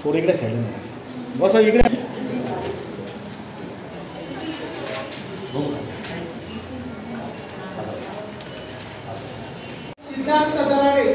थोडं इकडे साईड बस इकडे सिद्धार्थ दराडे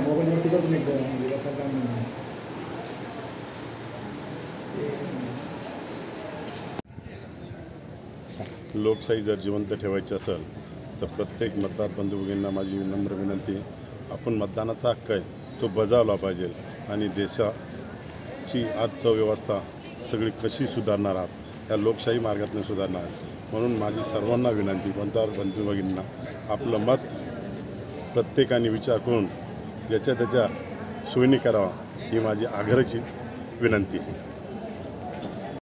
मोबाईलवरती का तुम्ही लोकशाही जर जिवंत ठेवायची असेल तर प्रत्येक मतदार बंधू भगिनींना माझी नम्र विनंती, आपण मतदानाचा हक्क आहे तो बजावला पाहिजे आणि देशाची अर्थव्यवस्था सगळी कशी सुधारणार आहात या लोकशाही मार्गातून सुधारणार म्हणून माझी सर्वांना विनंती, मतदार बंधू भगिनींना आपलं मत प्रत्येकाने विचार करून ज्याच्या त्याच्या सोयीने करावा ही माझी आग्रहाची विनंती आहे.